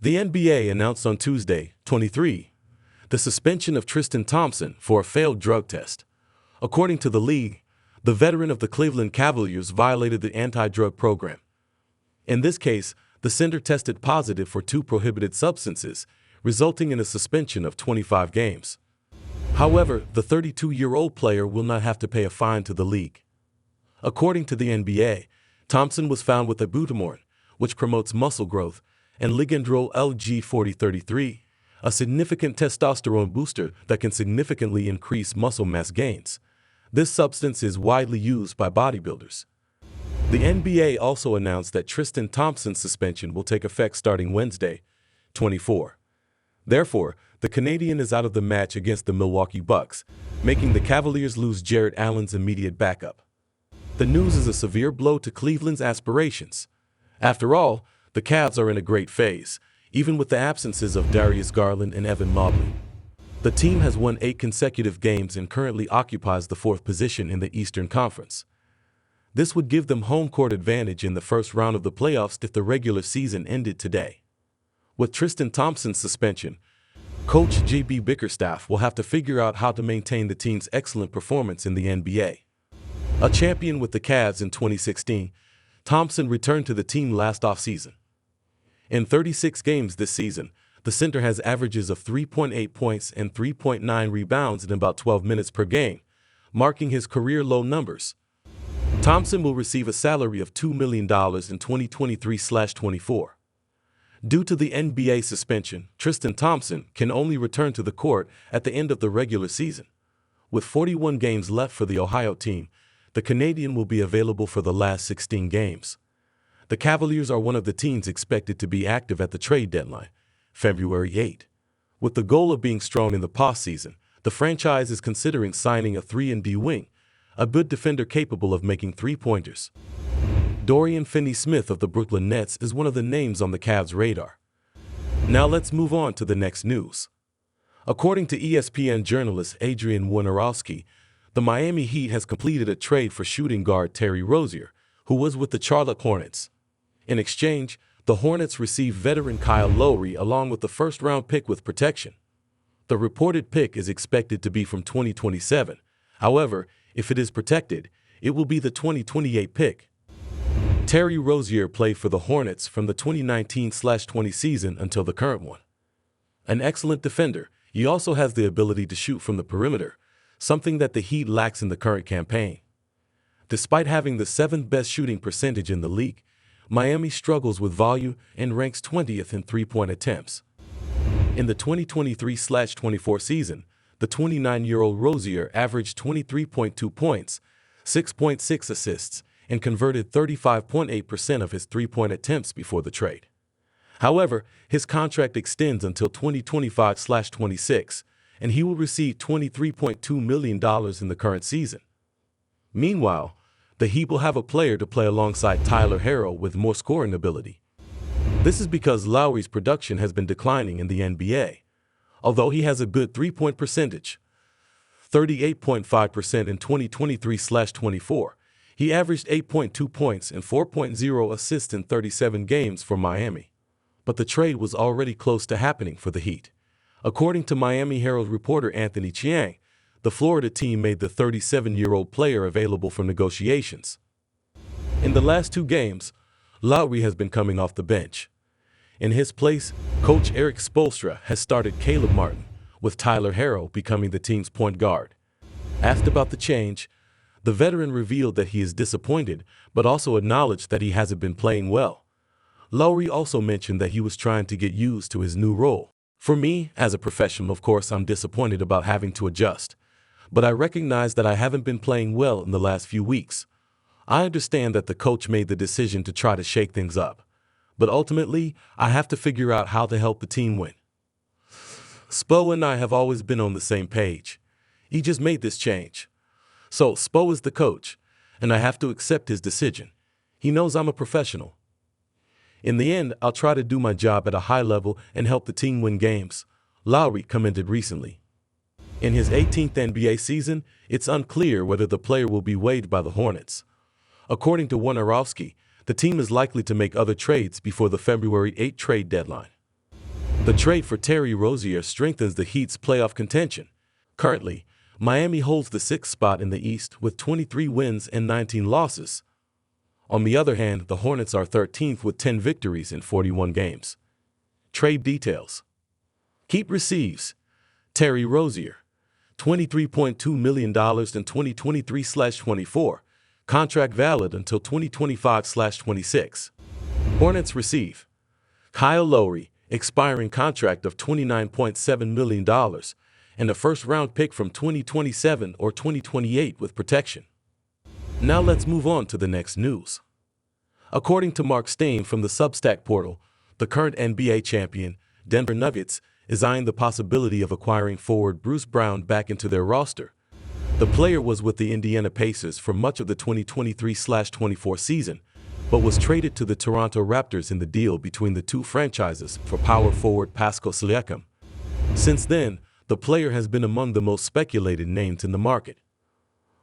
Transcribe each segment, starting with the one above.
The NBA announced on Tuesday, 23, the suspension of Tristan Thompson for a failed drug test. According to the league, the veteran of the Cleveland Cavaliers violated the anti-drug program. In this case, the center tested positive for 2 prohibited substances, resulting in a suspension of 25 games. However, the 32-year-old player will not have to pay a fine to the league. According to the NBA, Thompson was found with ibutamoren, which promotes muscle growth, and ligandrol LG4033, a significant testosterone booster that can significantly increase muscle mass gains. This substance is widely used by bodybuilders. The NBA also announced that Tristan Thompson's suspension will take effect starting Wednesday, 24. Therefore, the Canadian is out of the match against the Milwaukee Bucks, making the Cavaliers lose Jarrett Allen's immediate backup. The news is a severe blow to Cleveland's aspirations. After all, the Cavs are in a great phase, even with the absences of Darius Garland and Evan Mobley. The team has won 8 consecutive games and currently occupies the 4th position in the Eastern Conference. This would give them home court advantage in the first round of the playoffs if the regular season ended today. With Tristan Thompson's suspension, Coach J.B. Bickerstaff will have to figure out how to maintain the team's excellent performance in the NBA. A champion with the Cavs in 2016, Thompson returned to the team last offseason. In 36 games this season, the center has averages of 3.8 points and 3.9 rebounds in about 12 minutes per game, marking his career low numbers. Thompson will receive a salary of $2 million in 2023/24. Due to the NBA suspension, Tristan Thompson can only return to the court at the end of the regular season. With 41 games left for the Ohio team, the Canadian will be available for the last 16 games. The Cavaliers are one of the teams expected to be active at the trade deadline, February 8. With the goal of being strong in the postseason, the franchise is considering signing a 3-and-D wing, a good defender capable of making 3-pointers. Dorian Finney-Smith of the Brooklyn Nets is one of the names on the Cavs' radar. Now let's move on to the next news. According to ESPN journalist Adrian Wojnarowski, the Miami Heat has completed a trade for shooting guard Terry Rozier, who was with the Charlotte Hornets. In exchange, the Hornets received veteran Kyle Lowry along with the first-round pick with protection. The reported pick is expected to be from 2027. However, if it is protected, it will be the 2028 pick. Terry Rozier played for the Hornets from the 2019/20 season until the current one. An excellent defender, he also has the ability to shoot from the perimeter, something that the Heat lacks in the current campaign. Despite having the 7th best shooting percentage in the league, Miami struggles with volume and ranks 20th in 3-point attempts. In the 2023/24 season, the 29-year-old Rozier averaged 23.2 points, 6.6 assists, and converted 35.8% of his 3-point attempts before the trade. However, his contract extends until 2025/26, and he will receive $23.2 million in the current season. Meanwhile, the Heat will have a player to play alongside Tyler Herro with more scoring ability. This is because Lowry's production has been declining in the NBA. Although he has a good 3-point percentage, 38.5% in 2023/24, he averaged 8.2 points and 4.0 assists in 37 games for Miami. But the trade was already close to happening for the Heat. According to Miami Herald reporter Anthony Chiang, the Florida team made the 37-year-old player available for negotiations. In the last 2 games, Lowry has been coming off the bench. In his place, coach Erik Spoelstra has started Caleb Martin, with Tyler Herro becoming the team's point guard. Asked about the change, the veteran revealed that he is disappointed, but also acknowledged that he hasn't been playing well. Lowry also mentioned that he was trying to get used to his new role. For me, as a professional, of course, I'm disappointed about having to adjust. But I recognize that I haven't been playing well in the last few weeks. I understand that the coach made the decision to try to shake things up. But ultimately, I have to figure out how to help the team win. Spo and I have always been on the same page. He just made this change. So Spo is the coach, and I have to accept his decision. He knows I'm a professional. In the end, I'll try to do my job at a high level and help the team win games, Lowry commented recently. In his 18th NBA season, it's unclear whether the player will be waived by the Hornets. According to Wojnarowski, the team is likely to make other trades before the February 8 trade deadline. The trade for Terry Rozier strengthens the Heat's playoff contention. Currently, Miami holds the 6th spot in the East with 23 wins and 19 losses. On the other hand, the Hornets are 13th with 10 victories in 41 games. Trade details. Heat receives Terry Rozier, $23.2 million in 2023/24, contract valid until 2025/26. Hornets receive Kyle Lowry, expiring contract of $29.7 million, and a first-round pick from 2027 or 2028 with protection. Now let's move on to the next news. According to Mark Stein from the Substack portal, the current NBA champion, Denver Nuggets, is eyeing the possibility of acquiring forward Bruce Brown back into their roster. The player was with the Indiana Pacers for much of the 2023/24 season, but was traded to the Toronto Raptors in the deal between the two franchises for power forward Pascal Siakam. Since then, the player has been among the most speculated names in the market.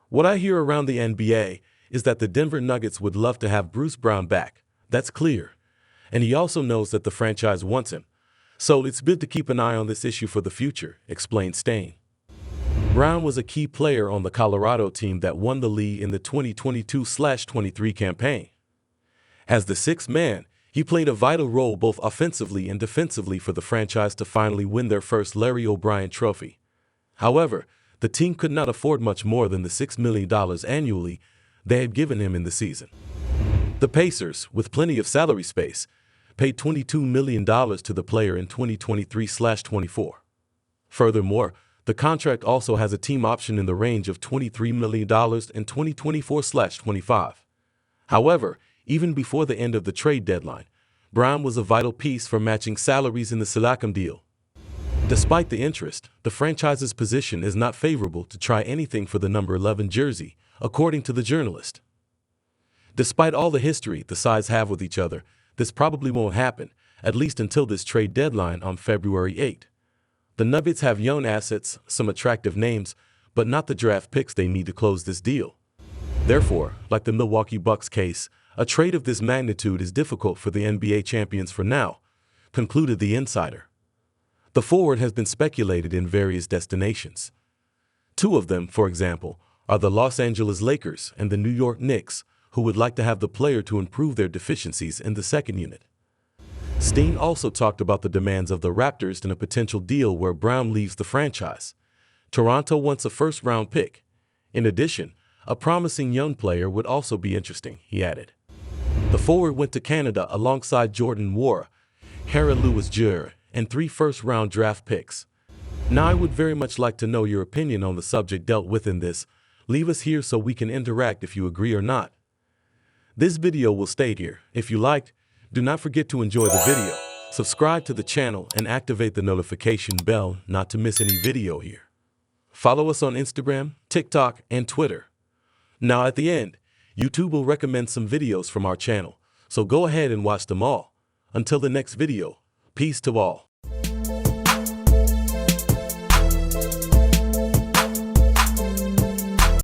What I hear around the NBA is that the Denver Nuggets would love to have Bruce Brown back. That's clear. And he also knows that the franchise wants him. So it's good to keep an eye on this issue for the future, explained Stein. Brown was a key player on the Colorado team that won the league in the 2022/23 campaign. As the sixth man, he played a vital role both offensively and defensively for the franchise to finally win their first Larry O'Brien trophy. However, the team could not afford much more than the $6 million annually they had given him in the season. The Pacers, with plenty of salary space, paid $22 million to the player in 2023/24. Furthermore, the contract also has a team option in the range of $23 million in 2024/25. However, even before the end of the trade deadline, Brown was a vital piece for matching salaries in the Siakam deal. Despite the interest, the franchise's position is not favorable to try anything for the number 11 jersey, according to the journalist. Despite all the history the sides have with each other, this probably won't happen, at least until this trade deadline on February 8. The Nuggets have young assets, some attractive names, but not the draft picks they need to close this deal. Therefore, like the Milwaukee Bucks case, a trade of this magnitude is difficult for the NBA champions for now, concluded the insider. The forward has been speculated in various destinations. Two of them, for example, are the Los Angeles Lakers and the New York Knicks, who would like to have the player to improve their deficiencies in the second unit. Stein also talked about the demands of the Raptors in a potential deal where Brown leaves the franchise. Toronto wants a first-round pick. In addition, a promising young player would also be interesting, he added. The forward went to Canada alongside Jordan Nwora, Hara Lewis-Jr., and 3 first-round draft picks. Now I would very much like to know your opinion on the subject dealt with in this. Leave us here so we can interact if you agree or not. This video will stay here. If you liked, do not forget to enjoy the video, subscribe to the channel, and activate the notification bell not to miss any video here. Follow us on Instagram, TikTok, and Twitter. Now at the end, YouTube will recommend some videos from our channel, so go ahead and watch them all. Until the next video, peace to all.